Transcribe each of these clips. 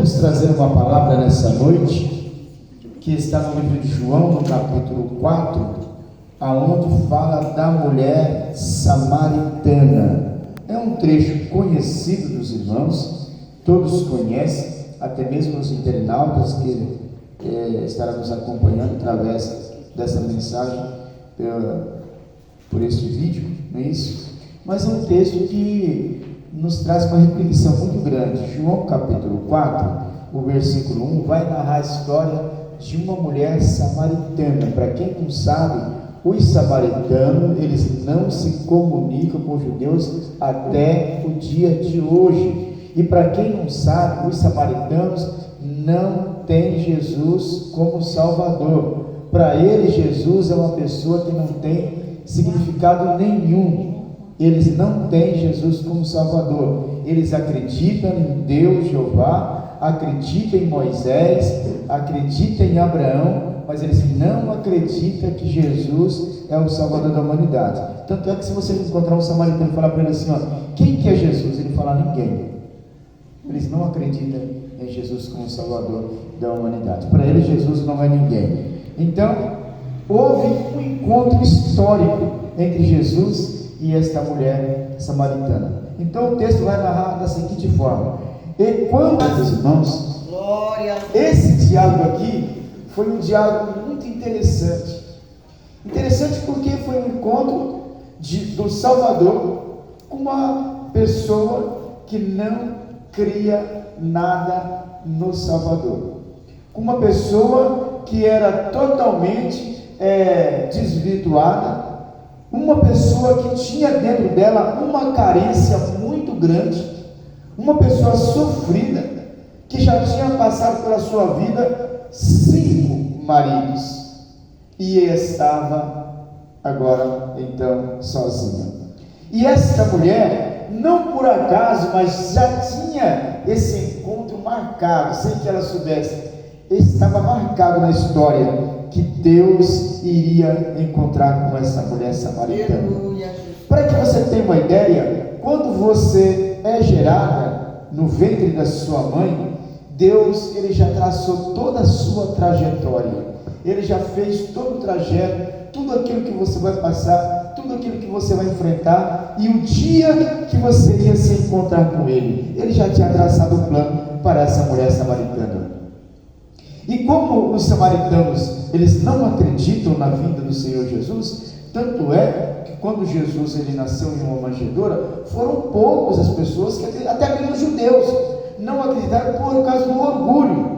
queremos trazer uma palavra nessa noite, que está no livro de João, no capítulo 4, aonde fala da mulher samaritana. É um trecho conhecido dos irmãos, todos conhecem, até mesmo os internautas que estarão nos acompanhando através dessa mensagem por este vídeo, não é isso? Mas é um texto que nos traz uma reflexão muito grande. João capítulo 4, o versículo 1, vai narrar a história de uma mulher samaritana. Para quem não sabe, os samaritanos, eles não se comunicam com os judeus até o dia de hoje. E para quem não sabe, os samaritanos não têm Jesus como Salvador. Para eles, Jesus é uma pessoa que não tem significado nenhum. Eles não têm Jesus como Salvador. Eles acreditam em Deus, Jeová, acreditam em Moisés, acreditam em Abraão, mas eles não acreditam que Jesus é o Salvador da humanidade. Tanto é que se você encontrar um samaritano e falar para ele assim, quem que é Jesus? Ele fala, ninguém. Eles não acreditam em Jesus como Salvador da humanidade. Para eles, Jesus não é ninguém. Então, houve um encontro histórico entre Jesus e esta mulher samaritana. Então o texto vai narrar da seguinte forma: e quando, meus irmãos, esse diálogo aqui foi um diálogo muito interessante. Interessante porque foi um encontro do Salvador com uma pessoa que não cria nada no Salvador, com uma pessoa que era totalmente desvirtuada, uma pessoa que tinha dentro dela uma carência muito grande, uma pessoa sofrida, que já tinha passado pela sua vida 5 maridos, e estava agora então sozinha. E esta mulher, não por acaso, mas já tinha esse encontro marcado, sem que ela soubesse, estava marcado na história que Deus iria encontrar com essa mulher samaritana. Para que você tenha uma ideia, quando você é gerada no ventre da sua mãe, Deus, ele já traçou toda a sua trajetória. Ele já fez todo o trajeto, tudo aquilo que você vai passar, tudo aquilo que você vai enfrentar, e o dia que você ia se encontrar com ele, ele já tinha traçado o plano para essa mulher samaritana. E como os samaritanos, eles não acreditam na vinda do Senhor Jesus, tanto é que quando Jesus ele nasceu em uma manjedoura, foram poucas as pessoas, até mesmo os judeus, não acreditaram por causa do orgulho.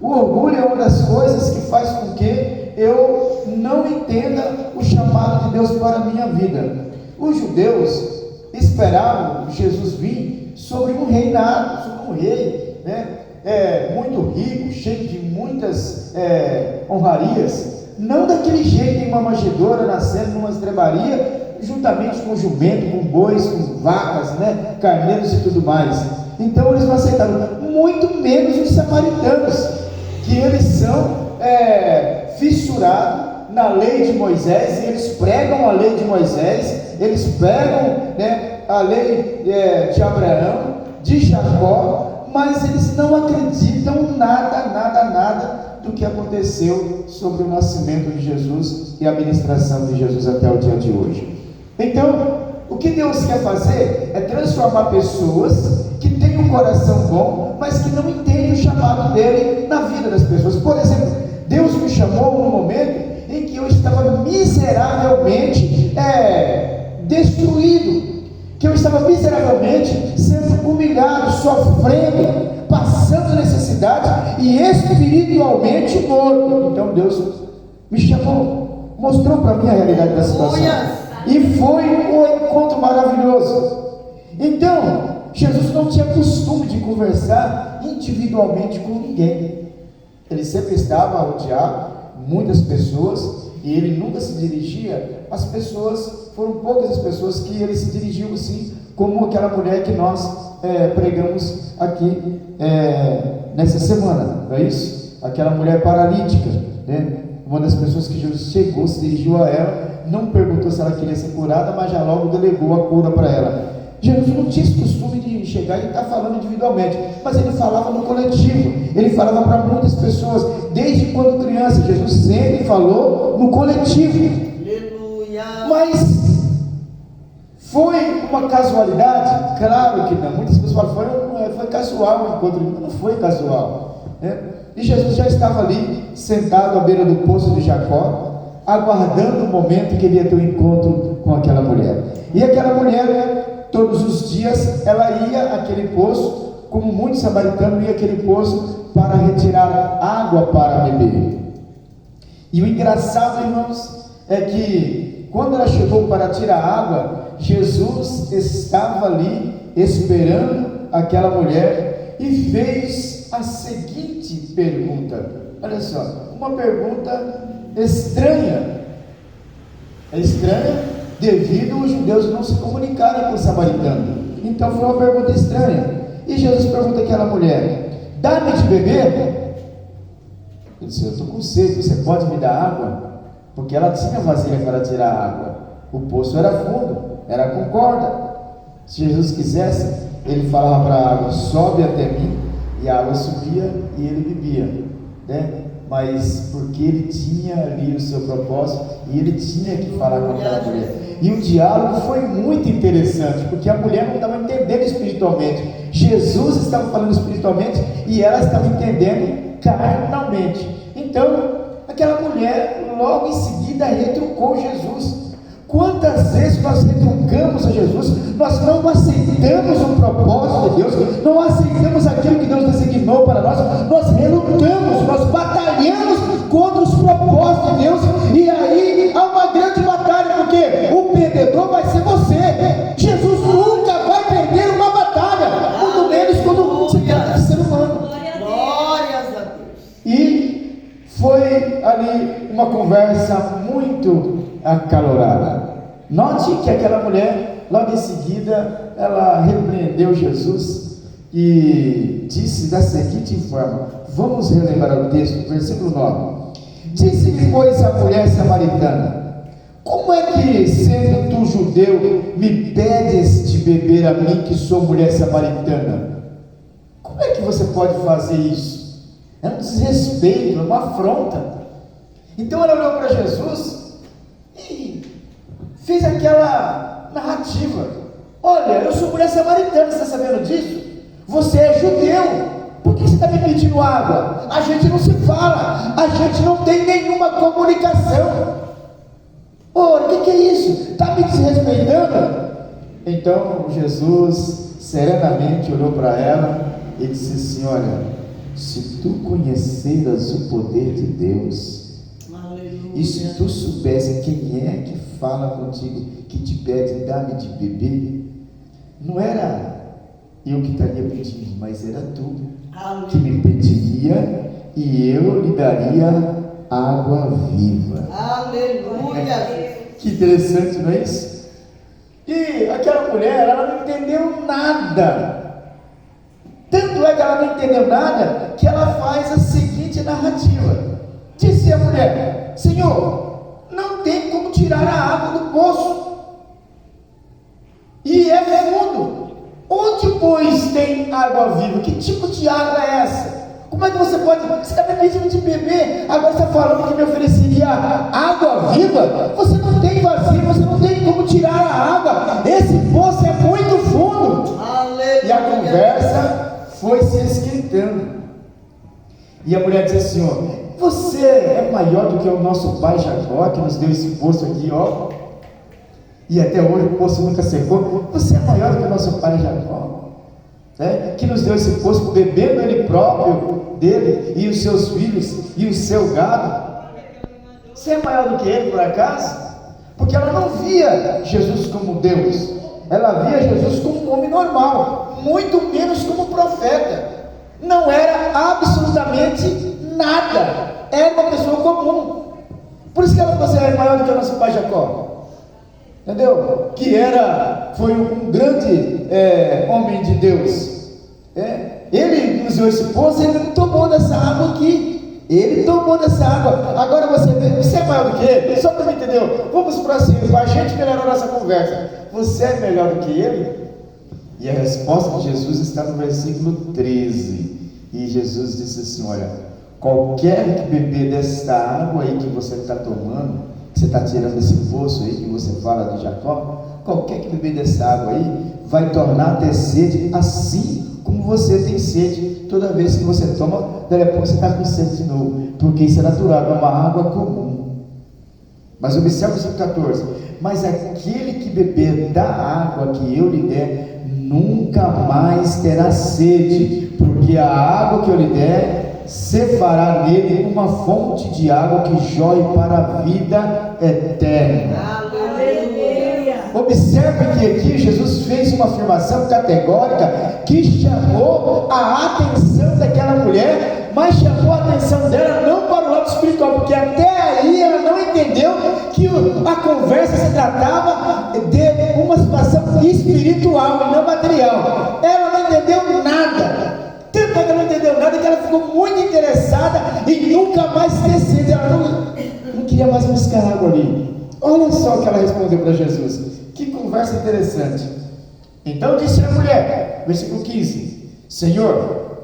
O orgulho é uma das coisas que faz com que eu não entenda o chamado de Deus para a minha vida. Os judeus esperavam Jesus vir sobre um reinado, sobre um rei, muito rico, cheio de muitas honrarias, não daquele jeito, em uma manjedoura, nascendo numa estrebaria, juntamente com jumento, com bois, com vacas, carneiros e tudo mais. Então eles não aceitaram, muito menos os samaritanos, que eles são fissurados na lei de Moisés, e eles pregam a lei de Moisés, eles pregam a lei de Abraão, de Jacó, mas eles não acreditam nada do que aconteceu sobre o nascimento de Jesus e a ministração de Jesus até o dia de hoje. Então, o que Deus quer fazer é transformar pessoas que têm um coração bom, mas que não entendem o chamado dele na vida das pessoas. Por exemplo, Deus me chamou num momento em que eu estava miseravelmente destruído, que eu estava miseravelmente sendo humilhado, sofrendo, passando necessidade e espiritualmente morto. Então Deus me chamou, mostrou para mim a realidade da situação, e foi um encontro maravilhoso. Então Jesus não tinha costume de conversar individualmente com ninguém, ele sempre estava a rodear muitas pessoas, e ele nunca se dirigia às pessoas. Foram poucas as pessoas que ele se dirigiu assim, como aquela mulher que nós pregamos aqui nessa semana, não é isso? Aquela mulher paralítica, uma das pessoas que Jesus chegou, se dirigiu a ela, não perguntou se ela queria ser curada, mas já logo delegou a cura para ela. Jesus não tinha esse costume de chegar e estar falando individualmente, mas ele falava no coletivo, ele falava para muitas pessoas, desde quando criança. Jesus sempre falou no coletivo. Aleluia. Mas foi uma casualidade? Claro que não. Muitas pessoas falam, foi casual o encontro, não foi casual, né? E Jesus já estava ali, sentado à beira do poço de Jacó, aguardando o momento que ele ia ter um encontro com aquela mulher. E aquela mulher, todos os dias, ela ia àquele poço, como muitos samaritanos iam àquele poço para retirar água para beber. E o engraçado, irmãos, é que quando ela chegou para tirar água, Jesus estava ali esperando aquela mulher e fez a seguinte pergunta. Olha só, uma pergunta estranha. É estranha devido os judeus não se comunicarem com o samaritano. Então foi uma pergunta estranha. E Jesus pergunta àquela mulher: dá-me de beber? Ele disse: eu estou com sede, você pode me dar água? Porque ela tinha vasilha para tirar água. O poço era fundo, era com corda. Se Jesus quisesse, ele falava para a água: sobe até mim, e a água subia e ele bebia, né? Mas porque ele tinha ali o seu propósito e ele tinha que falar com aquela mulher. E o diálogo foi muito interessante, porque a mulher não estava entendendo espiritualmente, Jesus estava falando espiritualmente e ela estava entendendo carnalmente. Então aquela mulher logo em seguida retrucou Jesus. Quantas vezes nós retrucamos a Jesus? Nós não aceitamos o propósito de Deus, não aceitamos aquilo que Deus designou para nós, nós relutamos, nós batalhamos contra os propósitos de Deus, e aí há uma grande batalha, porque o perdedor vai ser você. Jesus nunca vai perder uma batalha, muito menos quando você trata de ser humano. Glórias a Deus. E foi ali uma conversa muito acalorada. Note que aquela mulher, logo em seguida, ela repreendeu Jesus e disse da seguinte forma. Vamos relembrar o texto, versículo 9. Disse-lhe, pois, a mulher samaritana: como é que, sendo tu judeu, me pedes de beber a mim, que sou mulher samaritana? Como é que você pode fazer isso? É um desrespeito, é uma afronta. Então ela olhou para Jesus e fez aquela narrativa: olha, eu sou mulher samaritana, você está sabendo disso? Você é judeu, por que você está me pedindo água? A gente não se fala, a gente não tem nenhuma comunicação. Ora, o que é isso? Está me desrespeitando? Então Jesus serenamente olhou para ela e disse assim: olha, se tu conheceras o poder de Deus, e se tu soubesse quem é que fala contigo, que te pede, dá-me de beber, não era eu que estaria pedindo, mas era tu que me pediria, e eu lhe daria água viva. Aleluia! Que interessante, não é isso? E aquela mulher, ela não entendeu nada. Tanto é que ela não entendeu nada, que ela faz a seguinte narrativa. Disse a mulher: Senhor, não tem como tirar a água do poço, e é fundo. Onde, pois, tem água viva? Que tipo de água é essa? Como é que você pode... Você está me pedindo de beber, agora você está falando que me ofereceria água viva? Você não tem vazio, você não tem como tirar a água. Esse poço é muito fundo. Aleluia. E a conversa foi se esquentando. E a mulher disse assim: ó, você é maior do que o nosso pai Jacó, que nos deu esse poço aqui, ó, e até hoje o poço nunca secou. Você é maior do que o nosso pai Jacó, né? Que nos deu esse poço, bebendo ele próprio dele, e os seus filhos, e o seu gado. Você é maior do que ele, por acaso? Porque ela não via Jesus como Deus, ela via Jesus como um homem normal, muito menos como profeta. Não era absolutamente nada, era uma pessoa comum. Por isso que ela falou: é maior do que o nosso pai Jacó. Entendeu? Que foi um grande homem de Deus. Ele usou esse poço, ele não tomou dessa água aqui. Ele tomou dessa água. Agora você é maior do que ele? Só para me entender. Vamos prosseguir, a gente melhorou nossa conversa. Você é melhor do que ele? E a resposta de Jesus está no versículo 13. E Jesus disse assim: olha, qualquer que beber desta água aí que você está tomando, que você está tirando desse poço aí que você fala de Jacó, qualquer que beber dessa água aí, vai tornar a ter sede, assim como você tem sede. Toda vez que você toma, daqui a pouco você está com sede de novo, porque isso é natural, é uma água comum. Mas observe o versículo 14: mas aquele que beber da água que eu lhe der, nunca mais terá sede, porque a água que eu lhe der se fará nele uma fonte de água que jorre para a vida eterna. Aleluia. Observe que aqui Jesus fez uma afirmação categórica que chamou a atenção daquela mulher, mas chamou a atenção dela não para o lado espiritual, porque até aí ela não entendeu que a conversa se tratava de uma situação espiritual e não material. Ela não entendeu nada. Tanto que ela não entendeu nada que ela ficou muito interessada em nunca mais ter sede. Ela não queria mais buscar água ali. Olha só o que ela respondeu para Jesus. Que conversa interessante. Então disse a mulher, versículo 15: Senhor,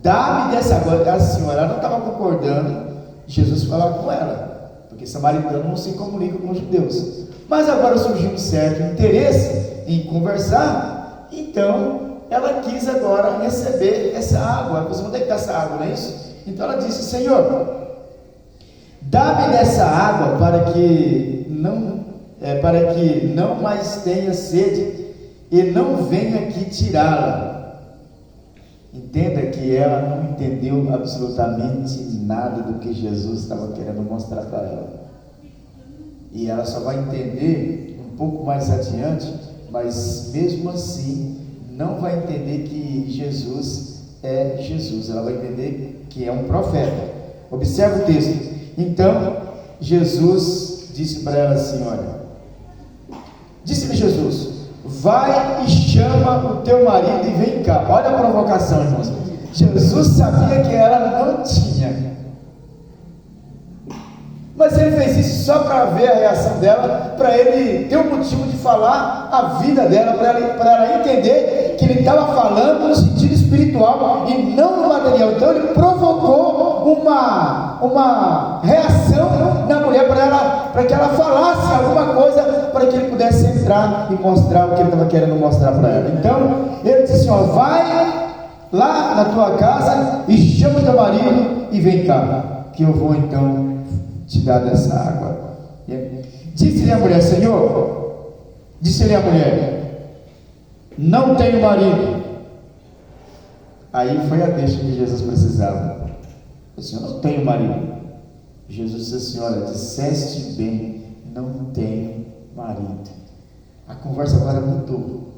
dá-me dessa água. A senhora, ela não estava concordando Jesus falar com ela, porque samaritano não se comunica com os judeus. Mas agora surgiu um certo interesse em conversar, então ela quis agora receber essa água. Ela disse: onde é que está essa água, não é isso? Então ela disse: Senhor, dá-me dessa água para que não mais tenha sede e não venha aqui tirá-la. Entenda que ela não entendeu absolutamente nada do que Jesus estava querendo mostrar para ela, e ela só vai entender um pouco mais adiante, mas mesmo assim não vai entender que Jesus é Jesus. Ela vai entender que é um profeta. Observe o texto. Então Jesus disse para ela assim: olha, disse-lhe Jesus: vai e chama o teu marido e vem cá. Olha a provocação, irmãos. Jesus sabia que ela não tinha, mas ele fez isso só para ver a reação dela, para ele ter um motivo de falar a vida dela, para ela entender que ele estava falando no sentido espiritual e não no material. Então ele provocou uma reação na mulher, para que ela falasse alguma coisa, para que ele pudesse entrar e mostrar o que ele estava querendo mostrar para ela. Então ele disse assim: ó, vai lá na tua casa e chama o teu marido e vem cá, que eu vou então te dar dessa água. Disse-lhe a mulher: Senhor, disse-lhe a mulher, não tenho marido. Aí foi a deixa que Jesus precisava. O Senhor, não tenho marido. Jesus disse assim: olha, disseste bem, não tenho marido. A conversa agora mudou.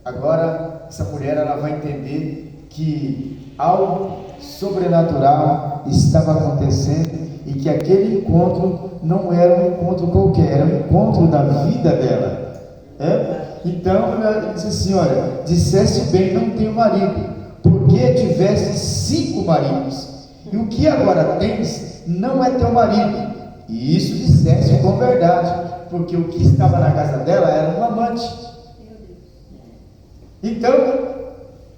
Agora essa mulher, ela vai entender que algo sobrenatural estava acontecendo, e que aquele encontro não era um encontro qualquer, era um encontro da vida dela. Então ela disse assim: olha, disseste bem, não tenho marido, porque tiveste 5 maridos, e o que agora tens não é teu marido. E isso disseste com verdade, porque o que estava na casa dela era um amante. Então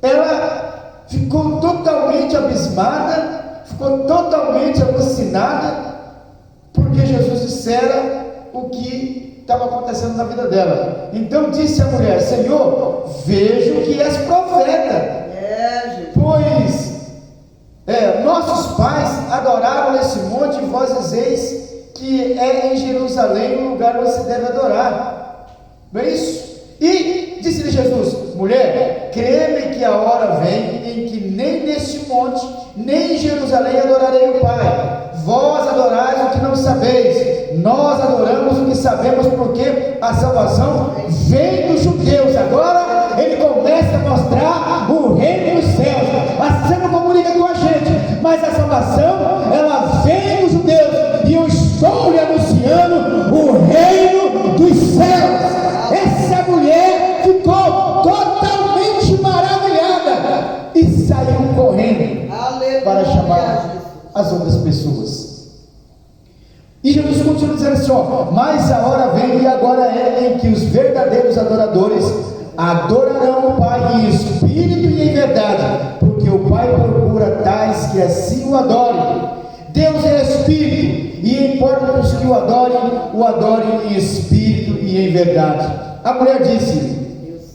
ela ficou totalmente abismada, ficou totalmente alucinada, porque Jesus dissera o que estava acontecendo na vida dela. Então disse a mulher: Senhor, vejo que és profeta. Pois nossos pais adoraram nesse monte, e vós dizeis que é em Jerusalém o lugar onde se deve adorar. Não é isso? E disse-lhe Jesus: mulher, crê-me que a hora vem em que nem neste monte, nem em Jerusalém adorarei o Pai. Vós adorais o que não sabeis, nós adoramos o que sabemos, porque a salvação vem dos judeus. Agora ele começa a mostrar o reino dos céus. A Senhora comunica com a gente, mas a salvação, ela vem dos judeus, e eu estou lhe anunciando o reino dos céus. Essa mulher ficou totalmente maravilhada e saiu correndo para chamar as outras pessoas. E Jesus continua dizendo assim: ó, mas a hora vem, e agora é, em que os verdadeiros adoradores adorarão o Pai em espírito e em verdade, porque o Pai procura tais que assim o adorem. Deus é espírito, e importa que os que o adorem em espírito e em verdade. A mulher disse: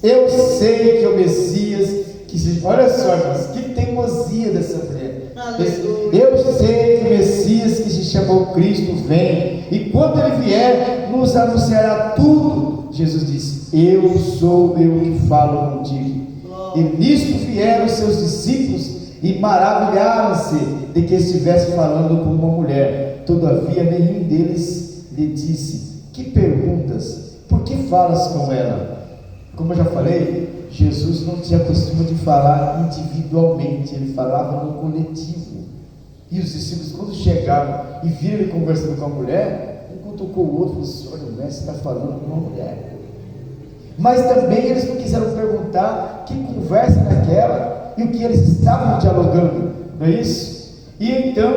eu sei que o Messias, olha só, irmãos, que teimosia dessa mulher. Eu sei que o Messias, que se chamou Cristo, vem, e quando ele vier, nos anunciará tudo. Jesus disse: eu sou eu que falo contigo. E nisto vieram os seus discípulos e maravilharam-se de que estivesse falando com uma mulher. Todavia nenhum deles lhe disse: que perguntas? Por que falas com ela? Como eu já falei, Jesus não tinha costume de falar individualmente, ele falava no coletivo. E os discípulos, quando chegaram e viram ele conversando com a mulher, um cutucou o outro e falou assim: olha, o mestre está falando com uma mulher. Mas também eles não quiseram perguntar que conversa era aquela e o que eles estavam dialogando, não é isso? E então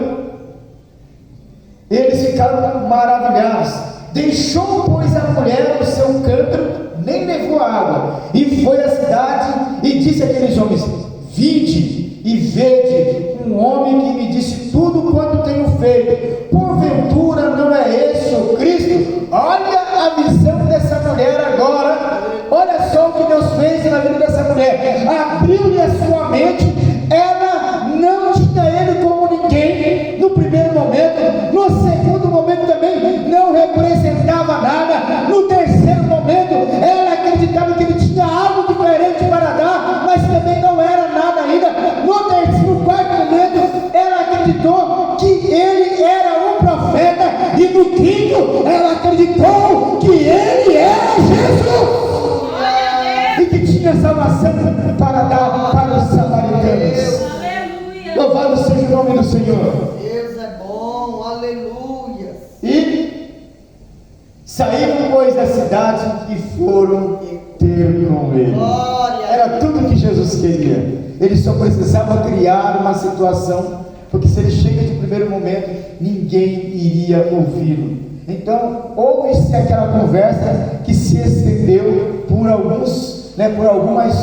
eles ficaram maravilhados. Deixou, pois, a mulher o seu cântaro, nem levou água, e foi à cidade e disse àqueles homens: vinde e vede um homem que me disse tudo quanto tenho feito. Porventura não é esse o Cristo? Olha a visão dessa mulher agora. Olha só o que Deus fez na vida dessa mulher. Abriu-lhe a sua mente. Ela não tinha ele como ninguém no primeiro momento. No segundo momento também não representava nada. No terceiro momento ela acreditava que ele tinha algo diferente para dar, mas também não era nada ainda. No quarto momento ela acreditou que ele era um profeta, e no quinto ela acreditou que ele era Jesus e que tinha salvação para dar para os samaritanos. Louvado seja o nome do Senhor. Deus é bom, aleluia. E saíram, pois, da cidade e foram ter com ele. Era tudo que Jesus queria. Ele só precisava criar uma situação, porque se ele chega de primeiro momento, ninguém iria ouvi-lo. Então, houve-se aquela conversa que se estendeu por algumas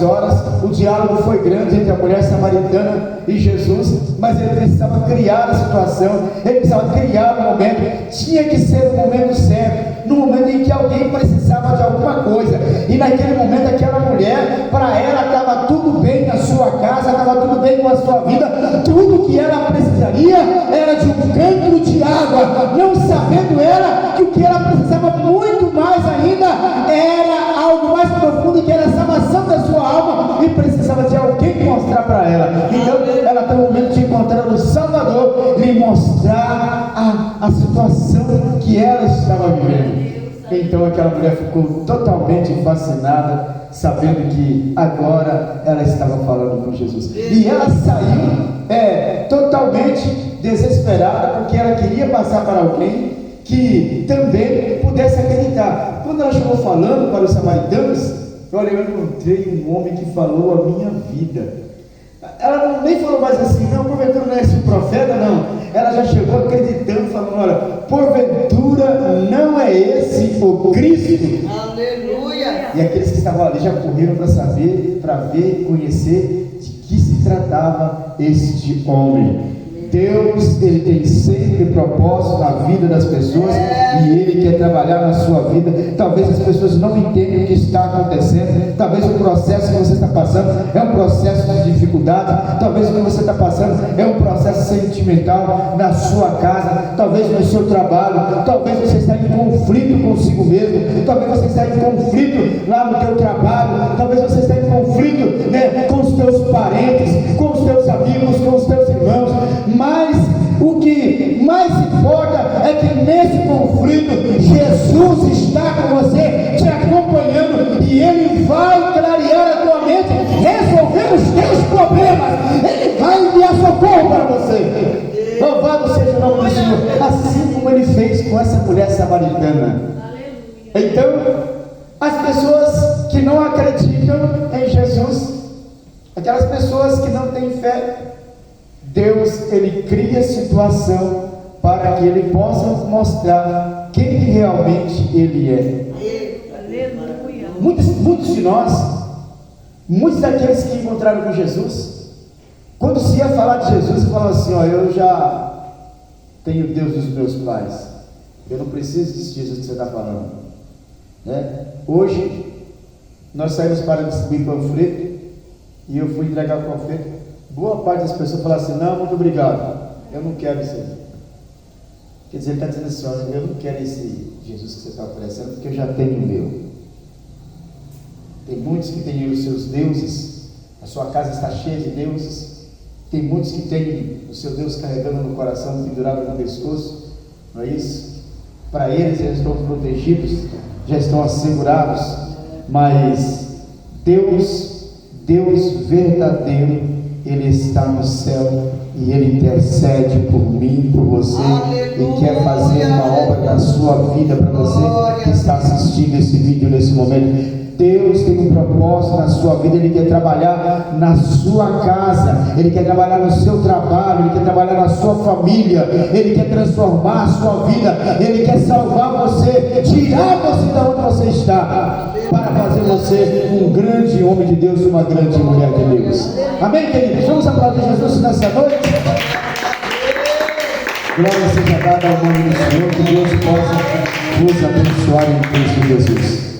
horas. O diálogo foi grande entre a mulher samaritana e Jesus, mas ele precisava criar a situação, ele precisava criar o momento. Tinha que ser o momento certo, no momento em que alguém precisava de alguma coisa. E naquele momento aquela mulher, para ela estava tudo bem na sua casa, estava tudo bem com a sua vida. Tudo que ela precisaria era de um cântaro de água, não sabendo ela que o que ela precisava muito mais ainda era algo mais profundo, que era a salvação da sua alma, e precisava de alguém mostrar para ela. Então ela tem o momento de encontrar o Salvador, lhe mostrar a situação que ela estava vivendo. Então aquela mulher ficou totalmente fascinada, sabendo que agora ela estava falando com Jesus. E ela saiu totalmente desesperada, porque ela queria passar para alguém que também pudesse acreditar. Quando ela chegou falando para os samaritanos: olha, eu encontrei um homem que falou a minha vida. Ela nem falou mais assim: não, porventura não é esse o profeta, não. Ela já chegou acreditando, falando: olha, porventura não é esse o Cristo. Aleluia. E aqueles que estavam ali já correram para saber, para ver, conhecer de que se tratava este homem. Deus, ele tem sempre propósito na vida das pessoas, e ele quer trabalhar na sua vida. Talvez as pessoas não entendam o que está acontecendo. Talvez o processo que você está passando é um processo de dificuldade. Talvez o que você está passando é um processo sentimental na sua casa, talvez no seu trabalho. Talvez você está em conflito consigo mesmo. Talvez você está em conflito lá no teu trabalho. Talvez você está em conflito, com os teus parentes, com os teus amigos, com os teus irmãos. Mas o que mais importa é que nesse conflito Jesus está com você, te acompanhando, e Ele vai clarear a tua mente, resolver os teus problemas. Ele vai enviar socorro para você. Louvado seja o nome do Senhor. Assim como Ele fez com essa mulher samaritana. Então, as pessoas que não acreditam em Jesus, aquelas pessoas que não têm fé, Deus, Ele cria situação para que Ele possa mostrar quem realmente Ele é. Aleluia. Muitos de nós Muitos daqueles que encontraram com Jesus, quando se ia falar de Jesus, falavam assim: ó, eu já tenho Deus dos meus pais, eu não preciso desse Jesus que você está falando, né? Hoje nós saímos para distribuir panfleto e eu fui entregar o panfleto. Boa parte das pessoas falaram assim: não, muito obrigado, eu não quero isso aí. Quer dizer, ele está dizendo assim: olha, eu não quero esse Jesus que você está oferecendo, porque eu já tenho o meu. Tem muitos que têm os seus deuses, a sua casa está cheia de deuses. Tem muitos que têm o seu Deus carregando no coração, pendurado no pescoço, não é isso? Para eles estão protegidos, já estão assegurados, mas Deus verdadeiro, Ele está no céu e Ele intercede por mim, por você. Aleluia, e quer fazer uma obra na sua vida para você que está assistindo esse vídeo nesse momento. Deus tem um propósito na sua vida. Ele quer trabalhar na sua casa, Ele quer trabalhar no seu trabalho, Ele quer trabalhar na sua família, Ele quer transformar a sua vida, Ele quer salvar você, tirar você da onde você está, para fazer você um grande homem de Deus, uma grande mulher de Deus. Amém, queridos? Vamos aplaudir Jesus nessa noite? Glória seja dada ao nome do Senhor, que Deus possa nos abençoar em Cristo Jesus.